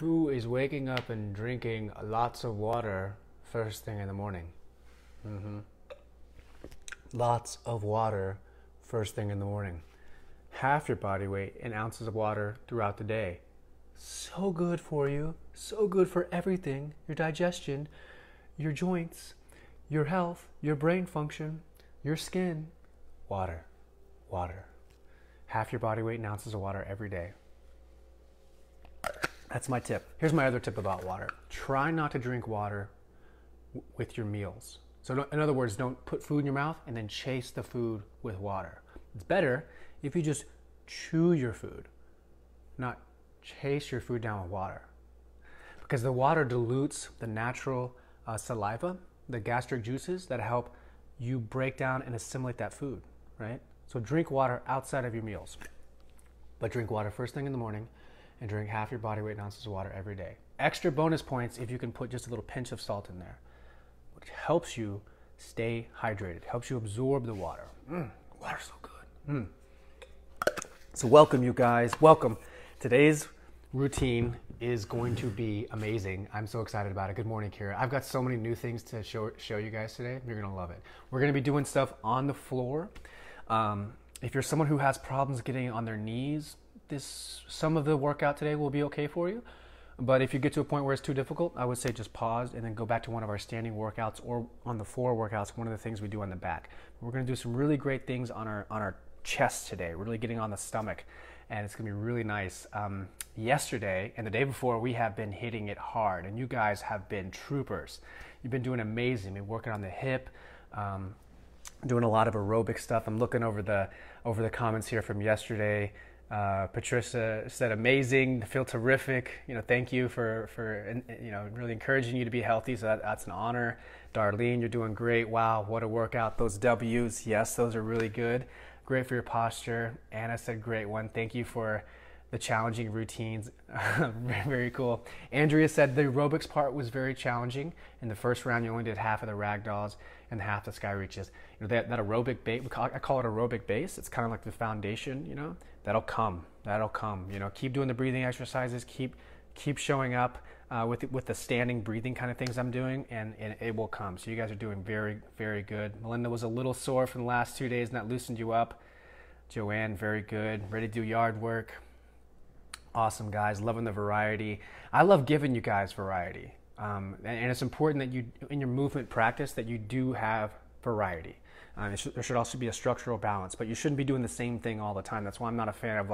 Who is waking up and drinking lots of water first thing in the morning? Lots of water first thing in the morning. Half your body weight in ounces of water throughout the day. So good for you. So good for everything. Your digestion, your joints, your health, your brain function, your skin. Water. Water. Half your body weight in ounces of water every day. That's my tip. Here's my other tip about water. Try not to drink water with your meals. So in other words, don't put food in your mouth and then chase the food with water. It's better if you just chew your food, not chase your food down with water. Because the water dilutes the natural saliva, the gastric juices that help you break down and assimilate that food, right? So drink water outside of your meals. But drink water first thing in the morning and drink half your body weight in ounces of water every day. Extra bonus points if you can put just a little pinch of salt in there, which helps you stay hydrated, helps you absorb the water. Water's so good. So welcome, you guys. Welcome. Today's routine is going to be amazing. I'm so excited about it. Good morning, Kira. I've got so many new things to show you guys today. You're going to love it. We're going to be doing stuff on the floor. If you're someone who has problems getting on their knees, some of the workout today will be okay for you. But if you get to a point where it's too difficult, I would say just pause and then go back to one of our standing workouts or on the floor workouts, one of the things we do on the back. We're going to do some really great things on our chest today, really getting on the stomach, and it's going to be really nice. Yesterday and the day before, we have been hitting it hard, and you guys have been troopers. You've been doing amazing. You've been working on the hip, doing a lot of aerobic stuff. I'm looking over the comments here from yesterday. Patricia said amazing, feel terrific. Thank you for really encouraging you to be healthy. So that's an honor. Darlene, you're doing great. Wow, what a workout. Those W's, yes, those are really good. Great for your posture. Anna said great one. Thank you for the challenging routines. Very cool. Andrea said the aerobics part was very challenging. In the first round, you only did half of the ragdolls and half the sky reaches. That aerobic base, I call it aerobic base. It's kind of like the foundation, That'll come. Keep doing the breathing exercises. Keep showing up with the standing breathing kind of things I'm doing, and it will come. So you guys are doing very, very good. Melinda was a little sore from the last 2 days, and that loosened you up. Joanne, very good. Ready to do yard work. Awesome, guys. Loving the variety. I love giving you guys variety. And it's important that you, in your movement practice, that you do have variety. There should also be a structural balance, but you shouldn't be doing the same thing all the time. That's why I'm not a fan of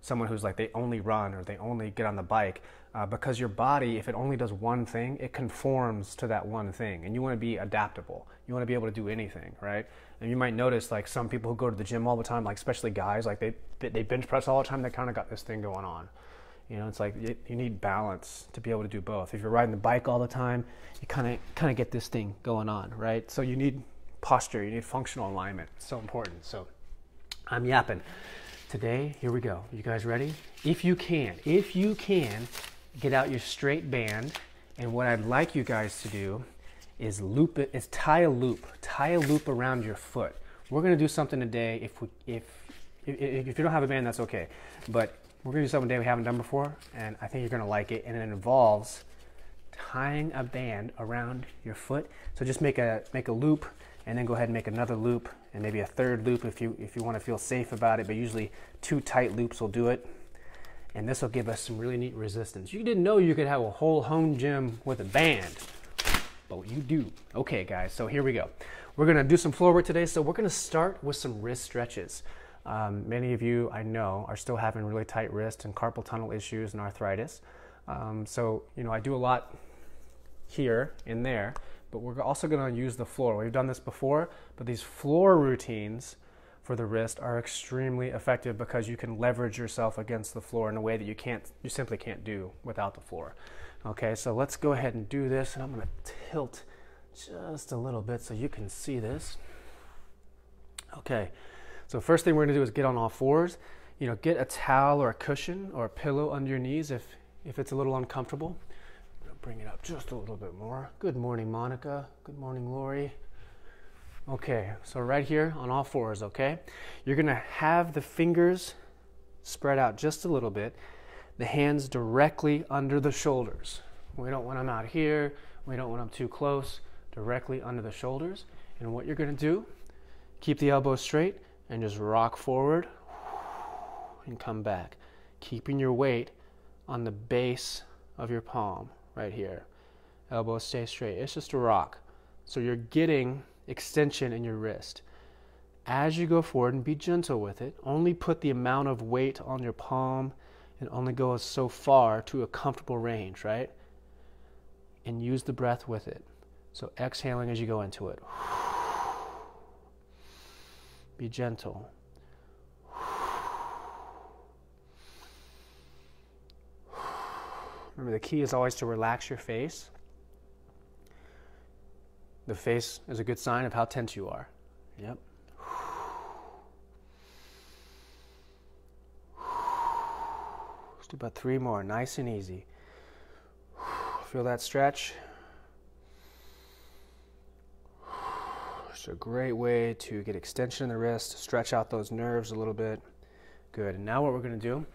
someone who's they only run or they only get on the bike, because your body, if it only does one thing, it conforms to that one thing, and you want to be adaptable. You want to be able to do anything, right? And you might notice some people who go to the gym all the time, especially guys, they bench press all the time. They kind of got this thing going on. It's you need balance to be able to do both. If you're riding the bike all the time, you kind of get this thing going on, right? So you need posture, you need functional alignment. It's so important. So I'm yapping. Today, here we go. You guys ready? If you can, get out your straight band, and what I'd like you guys to do is tie a loop around your foot. We're going to do something today. If you don't have a band, that's okay. But we're going to do something today we haven't done before, and I think you're going to like it, and it involves tying a band around your foot. So just make a loop, and then go ahead and make another loop, and maybe a third loop if you want to feel safe about it, but usually 2 tight loops will do it. And this will give us some really neat resistance. You didn't know you could have a whole home gym with a band, but you do. Okay, guys, so here we go. We're going to do some floor work today, so we're going to start with some wrist stretches. Many of you, I know, are still having really tight wrists and carpal tunnel issues and arthritis. So, I do a lot here and there, but we're also going to use the floor. We've done this before, but these floor routines for the wrist are extremely effective because you can leverage yourself against the floor in a way that you simply can't do without the floor. Okay, so let's go ahead and do this, and I'm going to tilt just a little bit so you can see this. Okay, so first thing we're going to do is get on all fours. Get a towel or a cushion or a pillow under your knees if it's a little uncomfortable. Bring it up just a little bit more. Good morning, Monica. Good morning, Lori. Okay, so right here on all fours, okay? You're going to have the fingers spread out just a little bit. the hands directly under the shoulders. We don't want them out here. We don't want them too close. Directly under the shoulders. And what you're going to do, keep the elbows straight and just rock forward and come back, keeping your weight on the base of your palm right here. Elbows stay straight. It's just a rock. So you're getting extension in your wrist. As you go forward, and be gentle with it, only put the amount of weight on your palm and only go so far to a comfortable range, right? And use the breath with it. So exhaling as you go into it. Be gentle. Remember, the key is always to relax your face. The face is a good sign of how tense you are. Yep. Let's do about 3 more, nice and easy. Feel that stretch? It's a great way to get extension in the wrist, stretch out those nerves a little bit. Good. And now what we're going to do,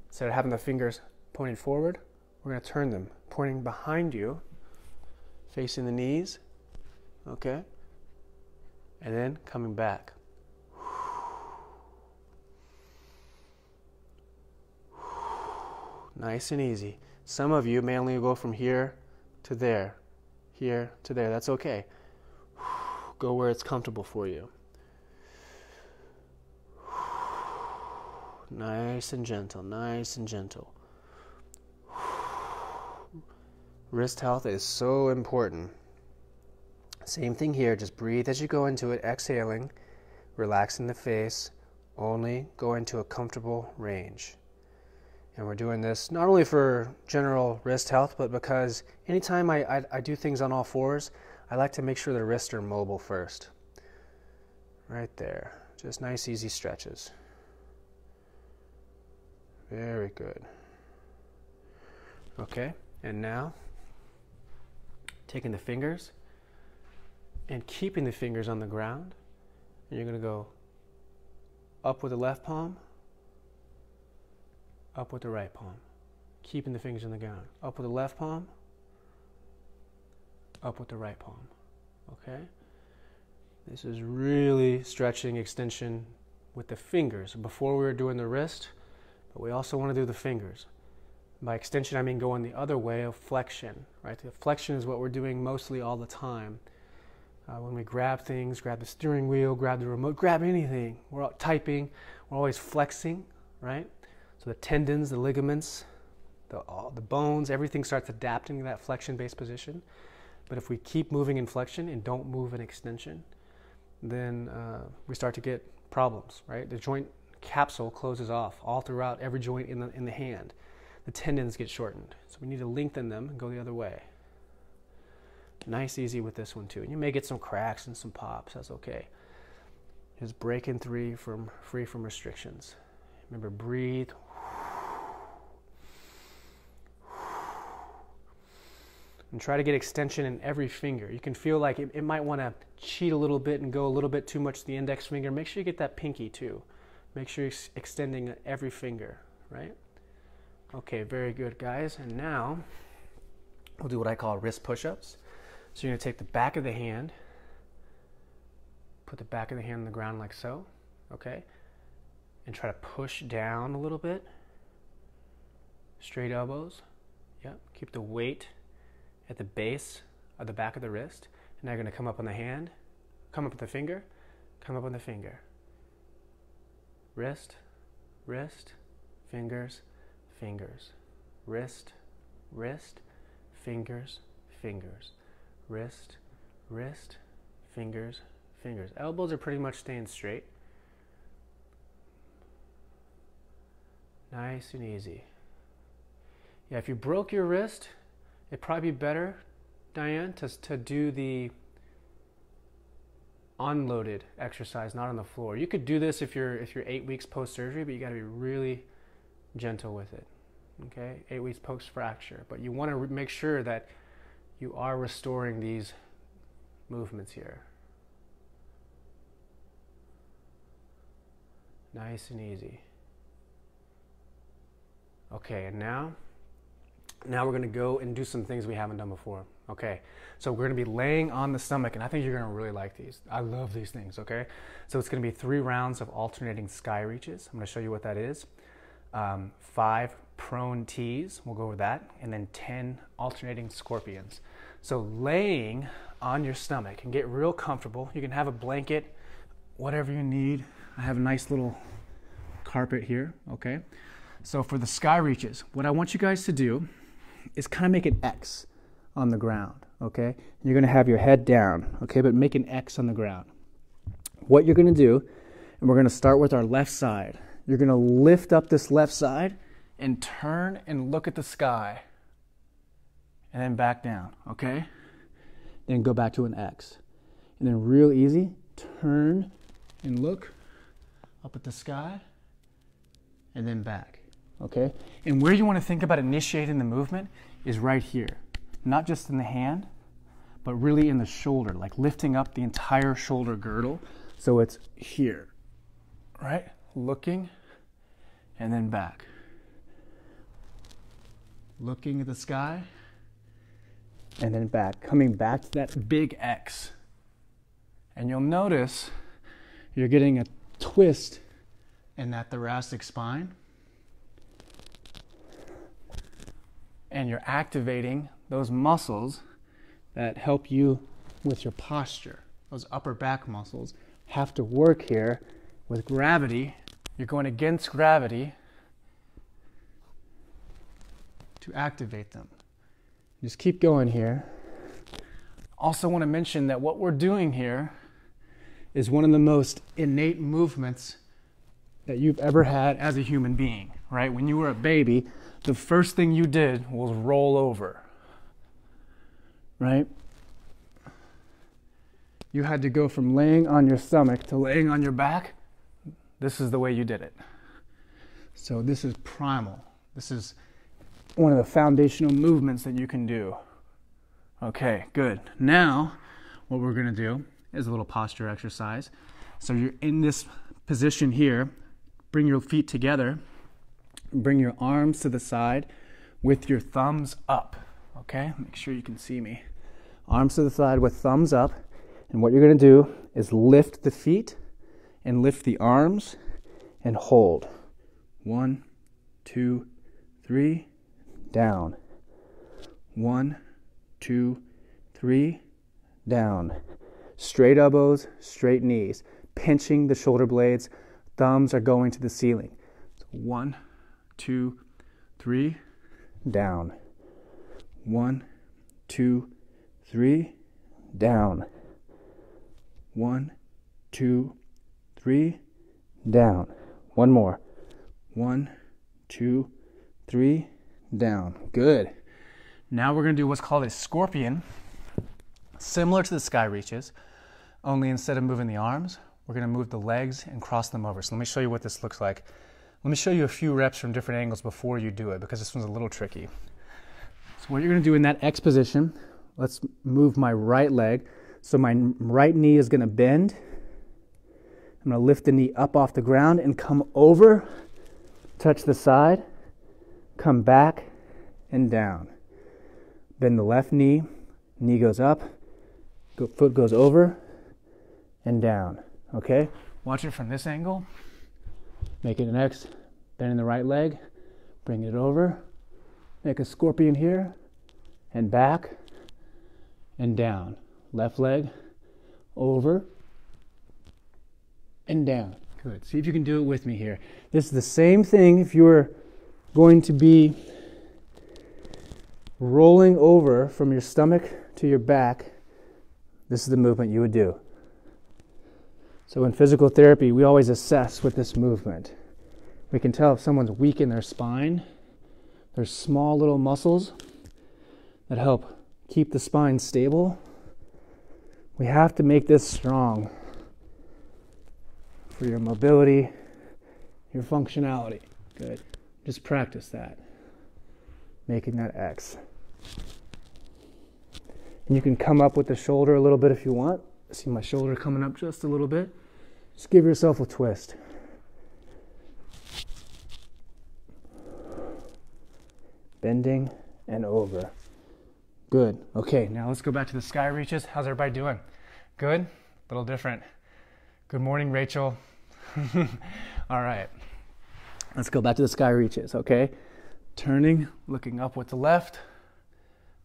instead of having the fingers pointing forward, we're going to turn them, pointing behind you, facing the knees, okay? And then coming back. Nice and easy. Some of you may only go from here to there, here to there. That's okay. Go where it's comfortable for you. Nice and gentle, nice and gentle. Wrist health is so important. Same thing here, just breathe as you go into it, exhaling, relaxing the face, only go into a comfortable range. And we're doing this not only for general wrist health, but because anytime I do things on all fours, I like to make sure the wrists are mobile first. Right there. Just nice, easy stretches. Very good. Okay, and now, taking the fingers and keeping the fingers on the ground, and you're going to go up with the left palm, up with the right palm, keeping the fingers on the ground. Up with the left palm, up with the right palm. Okay? This is really stretching extension with the fingers. Before we were doing the wrist, but we also want to do the fingers. By extension, I mean going the other way of flexion, right? The flexion is what we're doing mostly all the time. When we grab things, grab the steering wheel, grab the remote, grab anything. We're typing, we're always flexing, right? So the tendons, the ligaments, the bones, everything starts adapting to that flexion-based position. But if we keep moving in flexion and don't move in extension, then we start to get problems, right? The joint capsule closes off all throughout every joint in the hand. The tendons get shortened. So we need to lengthen them and go the other way. Nice, easy with this one too. And you may get some cracks and some pops. That's okay. Just breaking free from restrictions. Remember, breathe. And try to get extension in every finger. You can feel like it might want to cheat a little bit and go a little bit too much to the index finger. Make sure you get that pinky too. Make sure you're extending every finger, right? Okay, very good, guys. And now we'll do what I call wrist push-ups. So you're going to take the back of the hand, put the back of the hand on the ground like so, okay? And try to push down a little bit. Straight elbows. Yep, keep the weight at the base of the back of the wrist. And now you're going to come up on the hand, come up with the finger, come up on the finger. Wrist, wrist, fingers, fingers. Wrist, wrist, fingers, fingers. Wrist, wrist, fingers, fingers. Elbows are pretty much staying straight. Nice and easy. Yeah, if you broke your wrist, it'd probably be better, Diane, to do the unloaded exercise, not on the floor. You could do this if you're 8 weeks post-surgery, but you got to be really gentle with it. Okay, 8 weeks post-fracture. But you want to make sure that you are restoring these movements here. Nice and easy. Okay, and now we're going to go and do some things we haven't done before. Okay, so we're going to be laying on the stomach, and I think you're going to really like these. I love these things, okay? So it's going to be 3 rounds of alternating sky reaches. I'm going to show you what that is. 5 prone tees, we'll go over that, and then 10 alternating scorpions. So laying on your stomach and get real comfortable. You can have a blanket, whatever you need. I have a nice little carpet here, okay? So for the sky reaches, what I want you guys to do is kind of make an X on the ground, okay? And you're going to have your head down, okay? But make an X on the ground. What you're going to do, and we're going to start with our left side. You're going to lift up this left side and turn and look at the sky. And then back down, okay? Then go back to an X. And then real easy, turn and look up at the sky and then back, okay? And where you want to think about initiating the movement is right here. Not just in the hand, but really in the shoulder, like lifting up the entire shoulder girdle. So it's here, right? Looking and then back. Looking at the sky and then back. Coming back to that big X. And you'll notice you're getting a twist in that thoracic spine. And you're activating those muscles that help you with your posture. Those upper back muscles have to work here with gravity. You're going against gravity to activate them. Just keep going here. Also want to mention that what we're doing here is one of the most innate movements that you've ever had as a human being, right? When you were a baby, the first thing you did was roll over, right? You had to go from laying on your stomach to laying on your back. This is the way you did it. So this is primal. This is one of the foundational movements that you can do. Okay, good. Now, what we're going to do is a little posture exercise. So you're in this position here. Bring your feet together. Bring your arms to the side with your thumbs up, okay? Make sure you can see me. Arms to the side with thumbs up. And what you're going to do is lift the feet and lift the arms and hold. 1, 2, 3, down. 1, 2, 3, down. Straight elbows, straight knees. Pinching the shoulder blades. Thumbs are going to the ceiling. So 1, 2, 3, down. 1, 2, 3, down. 1, 2, 3, down. One more. 1, 2, 3, down. Good. Now we're going to do what's called a scorpion, similar to the sky reaches, only instead of moving the arms, we're going to move the legs and cross them over. So let me show you what this looks like. Let me show you a few reps from different angles before you do it, because this one's a little tricky. So what you're going to do in that X position, let's move my right leg. So my right knee is going to bend. I'm going to lift the knee up off the ground and come over, touch the side, come back and down. Bend the left knee, knee goes up, foot goes over and down. Okay? Watch it from this angle. Make it an X, bending the right leg, bring it over, make a scorpion here, and back, and down. Left leg, over, and down. Good. See if you can do it with me here. This is the same thing if you were going to be rolling over from your stomach to your back. This is the movement you would do. So in physical therapy, we always assess with this movement. We can tell if someone's weak in their spine. There's small little muscles that help keep the spine stable. We have to make this strong for your mobility, your functionality. Good. Just practice that. Making that X. And you can come up with the shoulder a little bit if you want. See my shoulder coming up just a little bit. Just give yourself a twist. bending and over. Good. Okay, now let's go back to the sky reaches. How's everybody doing? Good? A little different. Good morning, Rachel. All right. Let's go back to the sky reaches, okay? Turning, looking up with the left,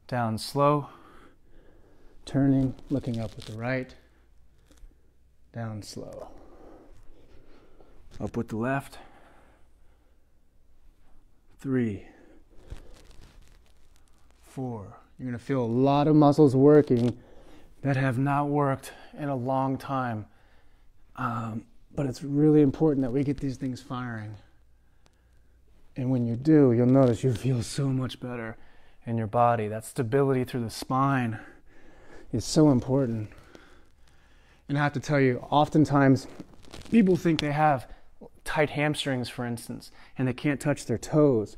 down slow. Turning, looking up with the right, down slow. Up with the left. 3, 4. You're going to feel a lot of muscles working that have not worked in a long time. But it's really important that we get these things firing. And when you do, you'll notice you feel so much better in your body. That stability through the spine is so important. And I have to tell you, oftentimes people think they have tight hamstrings, for instance, and they can't touch their toes.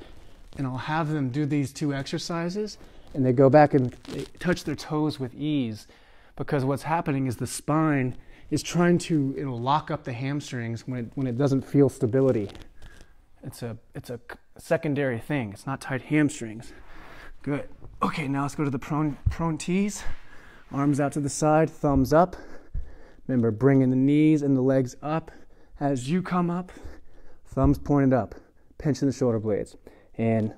And I'll have them do these 2 exercises, and they go back and they touch their toes with ease, because what's happening is the spine is trying to, it'll lock up the hamstrings when it doesn't feel stability. It's a secondary thing. It's not tight hamstrings. Good. Okay, now let's go to the prone tees. Arms out to the side, thumbs up. Remember, bringing the knees and the legs up as you come up. Thumbs pointed up, pinching the shoulder blades. And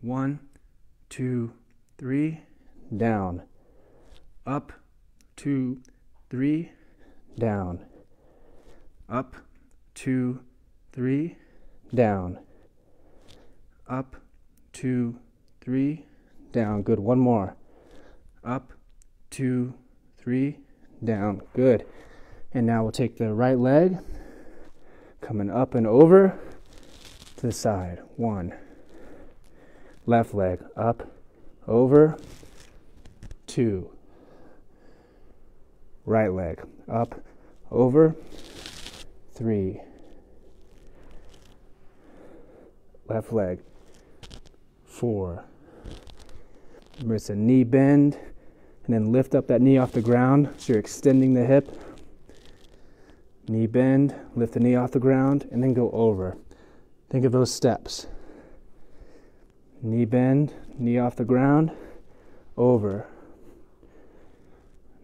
1, 2, 3, down. Up, 2, 3, down. Up, 2, 3, down. Up, 2, 3, down. Good. One more. Up, 2, 3, down. Good. And now we'll take the right leg, coming up and over to the side. 1. Left leg up, over, 2. Right leg up, over, 3. Left leg, 4. Remember, it's a knee bend, and then lift up that knee off the ground so you're extending the hip. Knee bend, lift the knee off the ground, and then go over. Think of those steps. Knee bend, knee off the ground, over.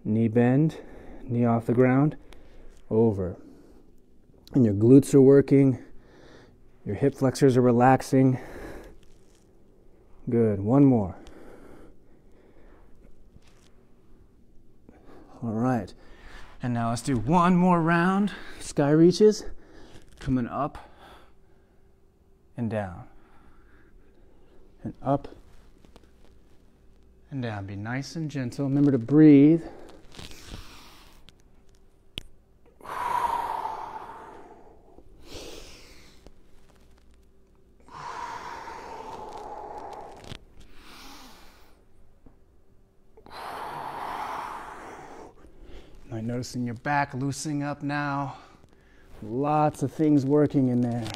Knee bend, knee off the ground, over. And your glutes are working. Your hip flexors are relaxing. Good. One more. All right. And now let's do one more round. Sky reaches. Coming up and down. And up and down. Be nice and gentle. Remember to breathe. Noticing your back loosening up now. Lots of things working in there.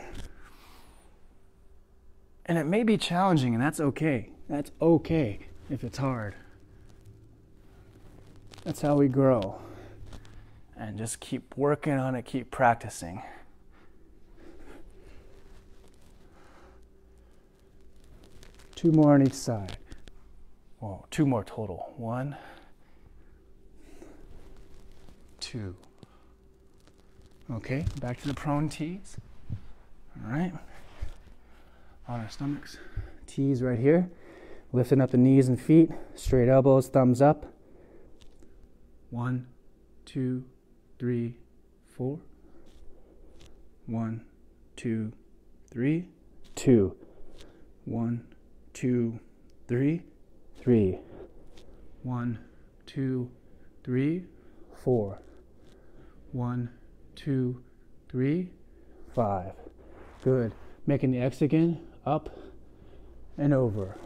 And it may be challenging, and that's okay. That's okay if it's hard. That's how we grow. And just keep working on it, keep practicing. Two more on each side. Well, 2 more total. 1, 2. Okay, back to the prone tees. All right. On our stomachs. Tees right here. Lifting up the knees and feet. Straight elbows, thumbs up. 1, 2, 3, 4. 1, 2, 3, 2. 1, 2, 3, 3. 1, 2, 3, 4. 1, 2, 3, 5. Good. Making the X again. Up and over.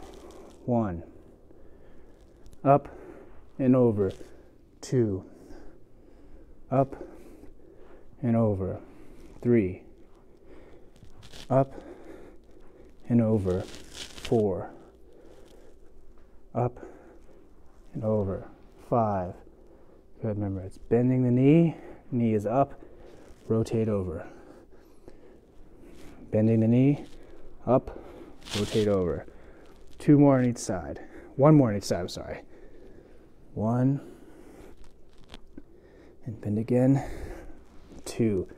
1. Up and over. 2. Up and over. 3. Up and over. 4. Up and over. 5. Good. Remember, it's bending the knee. Knee is up. Rotate over. Bending the knee. Up. Rotate over. 2 more on each side. 1 more on each side, I'm sorry. 1. And bend again. 2.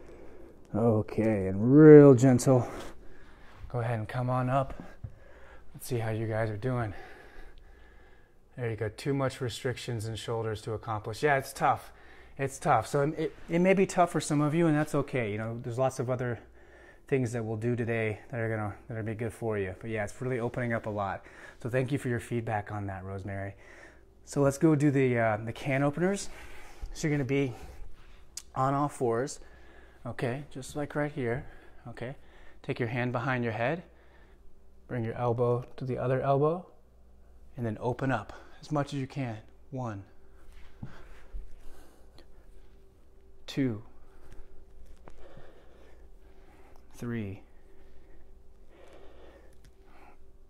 Okay, and real gentle. Go ahead and come on up. Let's see how you guys are doing. There you go. Too much restrictions in shoulders to accomplish. Yeah, it's tough. It's tough. So it may be tough for some of you, and that's okay. You know, there's lots of other things that we'll do today that are gonna be good for you. But yeah, it's really opening up a lot. So thank you for your feedback on that, Rosemary. So let's go do the can openers. So you're gonna be on all fours, okay, just like right here, okay. Take your hand behind your head, bring your elbow to the other elbow, and then open up as much as you can. 1, 2, 3,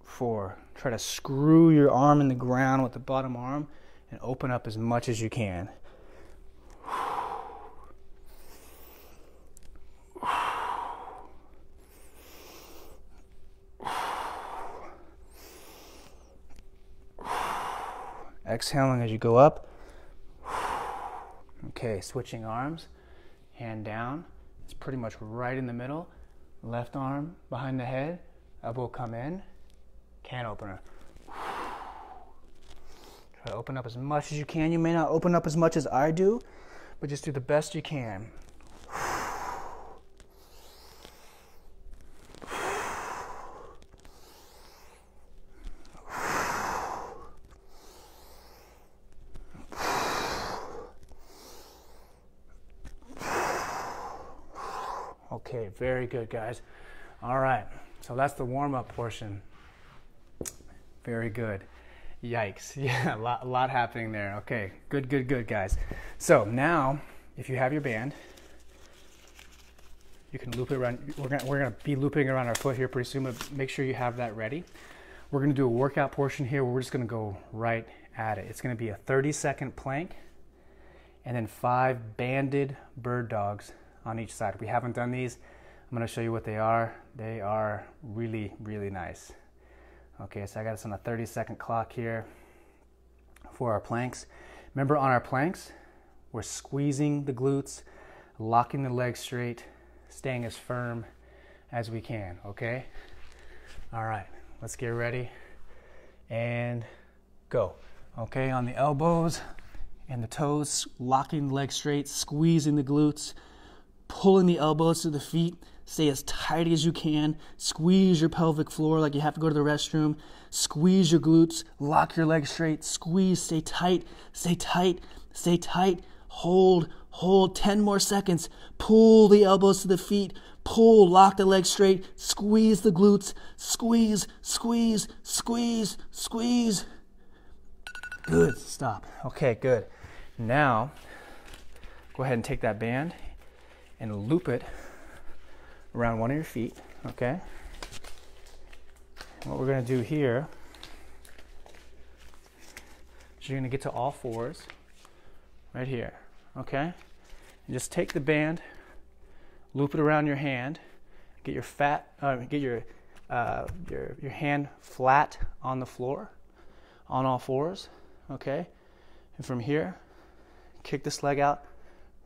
4. Try to screw your arm in the ground with the bottom arm and open up as much as you can. Exhaling as you go up. Okay, switching arms, hand down. It's pretty much right in the middle. Left arm behind the head, elbow come in, can opener. Try to open up as much as you can. You may not open up as much as I do, but just do the best you can. Okay, very good, guys. All right, so that's the warm-up portion. Very good. Yikes. Yeah, a lot happening there. Okay, good, guys. So now, if you have your band, you can loop it around. We're gonna be looping around our foot here pretty soon, but make sure you have that ready. We're gonna do a workout portion here where we're just gonna go right at it. It's gonna be a 30-second plank and then 5 banded bird dogs on each side. We haven't done these. I'm going to show you what they are. They are really, really nice. Okay, so I got us on a 30-second clock here for our planks. Remember, on our planks, we're squeezing the glutes, locking the legs straight, staying as firm as we can, okay? All right, let's get ready and go. Okay, on the elbows and the toes, locking the legs straight, squeezing the glutes, pulling the elbows to the feet. Stay as tight as you can. Squeeze your pelvic floor like you have to go to the restroom. Squeeze your glutes. Lock your legs straight. Squeeze. Stay tight. Stay tight. Stay tight. Hold. 10 more seconds. Pull the elbows to the feet. Pull. Lock the legs straight. Squeeze the glutes. Squeeze. Good. Stop. Okay, good. Now, go ahead and take that band and loop it around one of your feet, okay? And what we're gonna do here is you're gonna get to all fours right here, okay? And just take the band, loop it around your hand, get your hand flat on the floor, on all fours, okay? And from here, kick this leg out,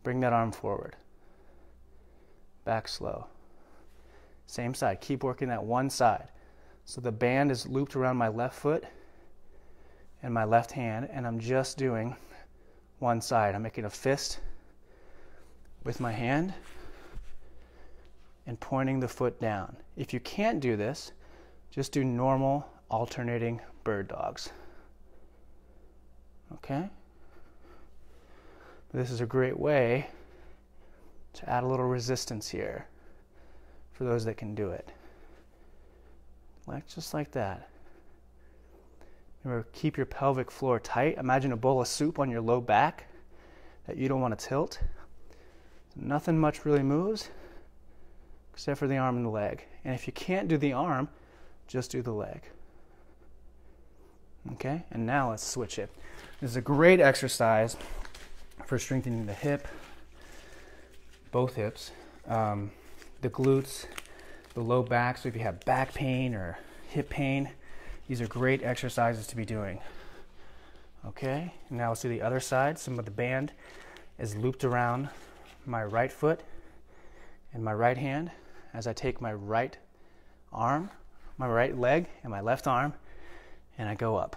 bring that arm forward. Back slow. Same side. Keep working that one side. So the band is looped around my left foot and my left hand, and I'm just doing one side. I'm making a fist with my hand and pointing the foot down. If you can't do this, just do normal alternating bird dogs. Okay? This is a great way to add a little resistance here for those that can do it. Just like that. Remember, keep your pelvic floor tight. Imagine a bowl of soup on your low back that you don't want to tilt. Nothing much really moves except for the arm and the leg. And if you can't do the arm, just do the leg. Okay? And now let's switch it. This is a great exercise for strengthening the hip, both hips, the glutes, the low back. So if you have back pain or hip pain, These are great exercises to be doing. Okay, now let's do the other side. Some of the band is looped around my right foot and my right hand as I take my right arm, my right leg, and my left arm, and I go up.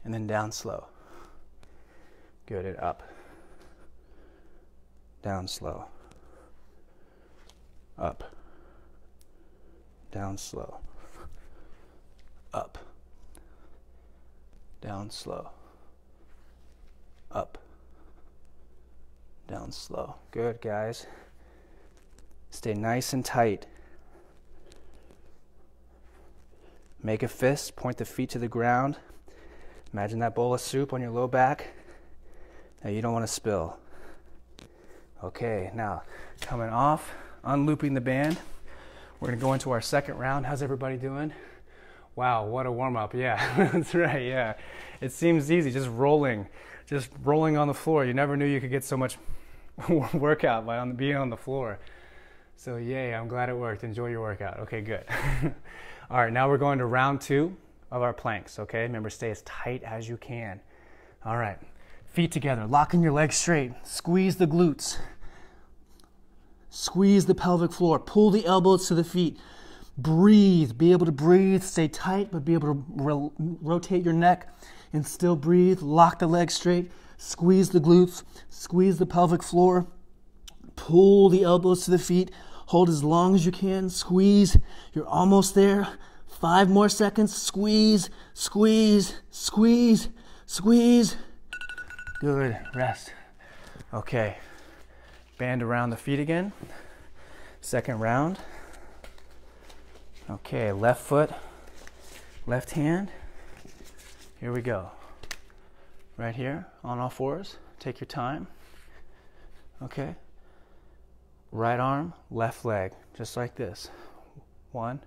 And then down slow. Good, and up. Down slow. Up. Down slow. Up. Down slow. Up. Down slow. Good, guys. Stay nice and tight. Make a fist, point the feet to the ground. Imagine that bowl of soup on your low back that you don't want to spill. Okay, now coming off, unlooping the band. We're going to go into our second round. How's everybody doing? Wow, what a warm-up. Yeah, that's right, yeah. It seems easy, just rolling on the floor. You never knew you could get so much workout by being on the floor. So yay, I'm glad it worked. Enjoy your workout. Okay, good. All right, now we're going to round 2 of our planks, okay? Remember, stay as tight as you can. All right, feet together, locking your legs straight. Squeeze the glutes. Squeeze the pelvic floor. Pull the elbows to the feet. Breathe. Be able to breathe. Stay tight, but be able to rotate your neck and still breathe. Lock the legs straight. Squeeze the glutes. Squeeze the pelvic floor. Pull the elbows to the feet. Hold as long as you can. Squeeze. You're almost there. 5 more seconds. Squeeze, squeeze, squeeze, squeeze. Good. Rest. Okay. Band around the feet again. Second round. Okay, left foot, left hand. Here we go. Right here, on all fours. Take your time. Okay. Right arm, left leg, just like this. 1,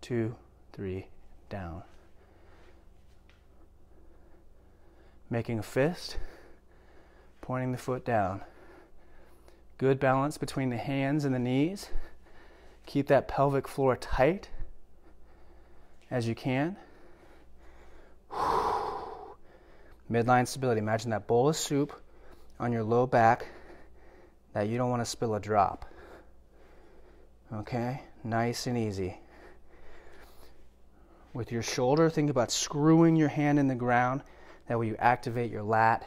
2, 3, down. Making a fist, pointing the foot down. Good balance between the hands and the knees. Keep that pelvic floor tight as you can. Midline stability. Imagine that bowl of soup on your low back that you don't want to spill a drop. Okay? Nice and easy. With your shoulder, think about screwing your hand in the ground. That way you activate your lat.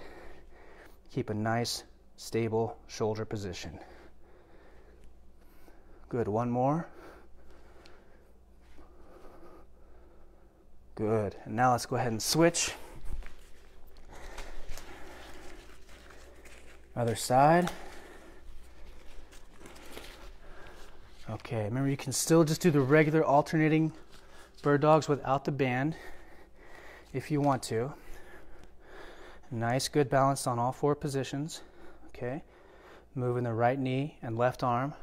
Keep a nice, stable shoulder position. Good. One more. Good. And now let's go ahead and switch. Other side. Okay, remember you can still just do the regular alternating bird dogs without the band if you want to. Nice, good balance on all 4 positions. Okay, moving the right knee and left arm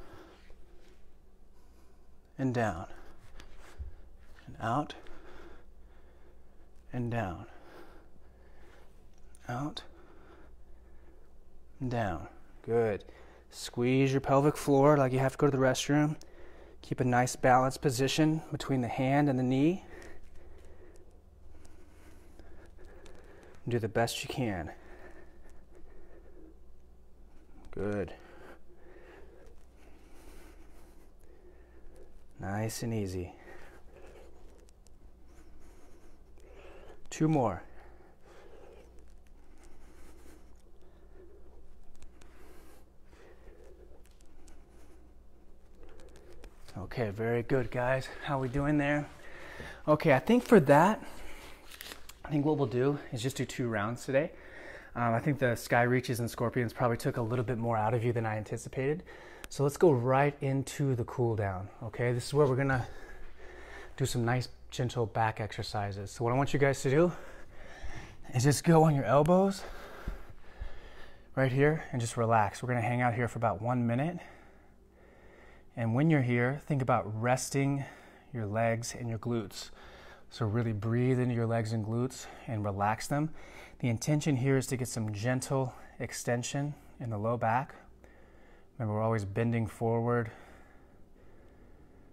and down and out and down, out and down. Good. Squeeze your pelvic floor like you have to go to the restroom. Keep a nice balanced position between the hand and the knee. Do the best you can. Good. Nice and easy. 2 more. Okay, very good, guys. How we doing there? Okay, I think for that, I think what we'll do is just do 2 rounds today. I think the sky reaches and scorpions probably took a little bit more out of you than I anticipated. So let's go right into the cool down. Okay, this is where we're gonna do some nice gentle back exercises. So what I want you guys to do is just go on your elbows right here and just relax. We're gonna hang out here for about 1 minute. And when you're here, think about resting your legs and your glutes. So really breathe into your legs and glutes and relax them. The intention here is to get some gentle extension in the low back. Remember, we're always bending forward,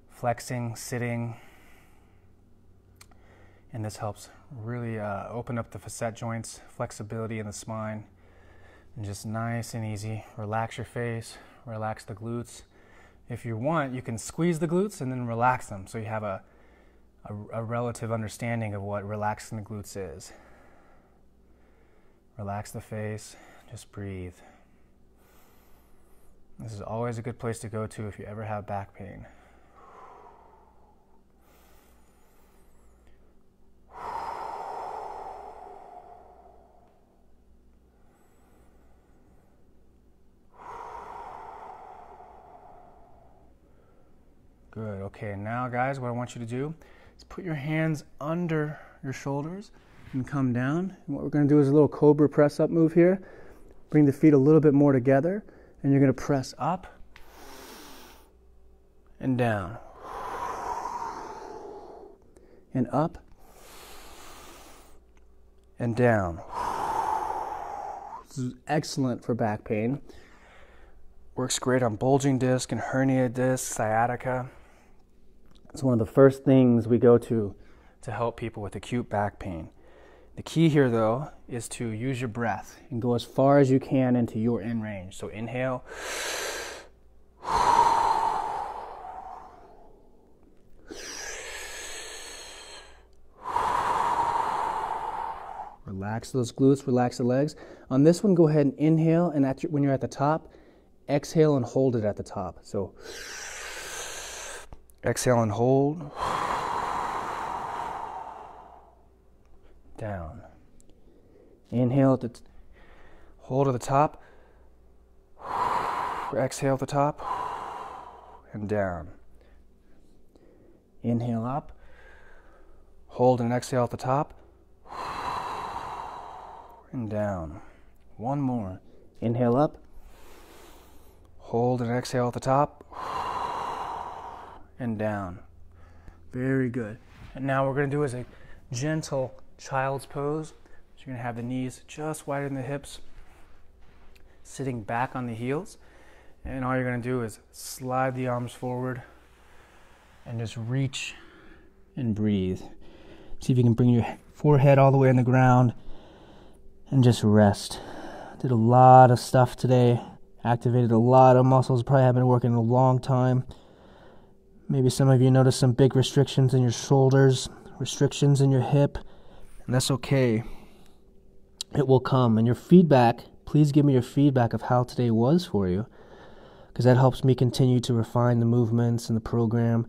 flexing, sitting, And this helps really open up the facet joints, flexibility in the spine, and just nice and easy. Relax your face, relax the glutes. If you want, you can squeeze the glutes and then relax them, so you have a relative understanding of what relaxing the glutes is. Relax the face, just breathe. This is always a good place to go to if you ever have back pain. Good. Okay, now guys, what I want you to do is put your hands under your shoulders and come down. And what we're going to do is a little cobra press up move here. Bring the feet a little bit more together, and you're going to press up and down and up and down. This is excellent for back pain. Works great on bulging disc and hernia disc, sciatica. It's one of the first things we go to help people with acute back pain. The key here, though, is to use your breath and go as far as you can into your in range. So inhale. Relax those glutes, relax the legs. On this one, go ahead and inhale, and when you're at the top, exhale and hold it at the top. So exhale and hold. Down. Inhale at the hold at the top. Exhale at the top and down. Inhale up. Hold and exhale at the top and down. One more. Inhale up. Hold and exhale at the top and down. Very good. And now what we're going to do is a gentle child's pose. So you're going to have the knees just wider than the hips, sitting back on the heels. And all you're going to do is slide the arms forward and just reach and breathe. See if you can bring your forehead all the way on the ground and just rest. Did a lot of stuff today. Activated a lot of muscles. Probably haven't been working in a long time. Maybe some of you noticed some big restrictions in your shoulders, restrictions in your hip, and that's okay. It will come. And your feedback, please give me your feedback of how today was for you, because that helps me continue to refine the movements and the program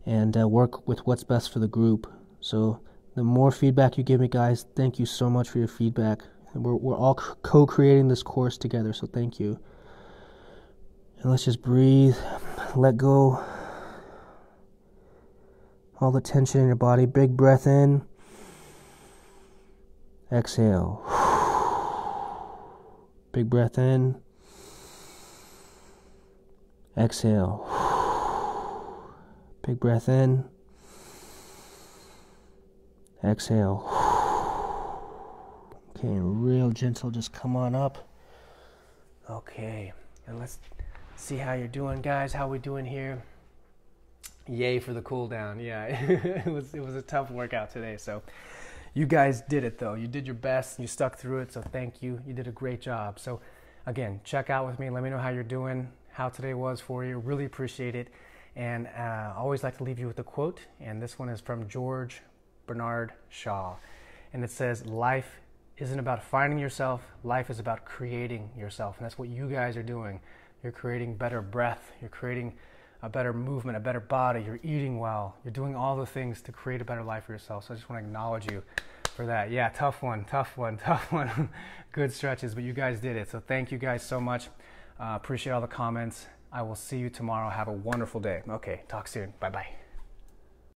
and work with what's best for the group. So the more feedback you give me, guys, thank you so much for your feedback. We're all co-creating this course together, so thank you. And let's just breathe, let go all the tension in your body. Big breath in, exhale. Big breath in, exhale. Big breath in, exhale. Okay, real gentle, just come on up. Okay, and let's see how you're doing, guys. How we doing here? Yay for the cool down. Yeah, it was a tough workout today. So you guys did it though. You did your best. You stuck through it. So thank you. You did a great job. So again, check out with me. Let me know how you're doing, how today was for you. Really appreciate it. And I always like to leave you with a quote. And this one is from George Bernard Shaw. And it says, life isn't about finding yourself. Life is about creating yourself. And that's what you guys are doing. You're creating better breath. You're creating a better movement, a better body. You're eating well. You're doing all the things to create a better life for yourself. So I just want to acknowledge you for that. Yeah, tough one. Good stretches, but you guys did it. So thank you guys so much. Appreciate all the comments. I will see you tomorrow. Have a wonderful day. Okay, talk soon. Bye-bye.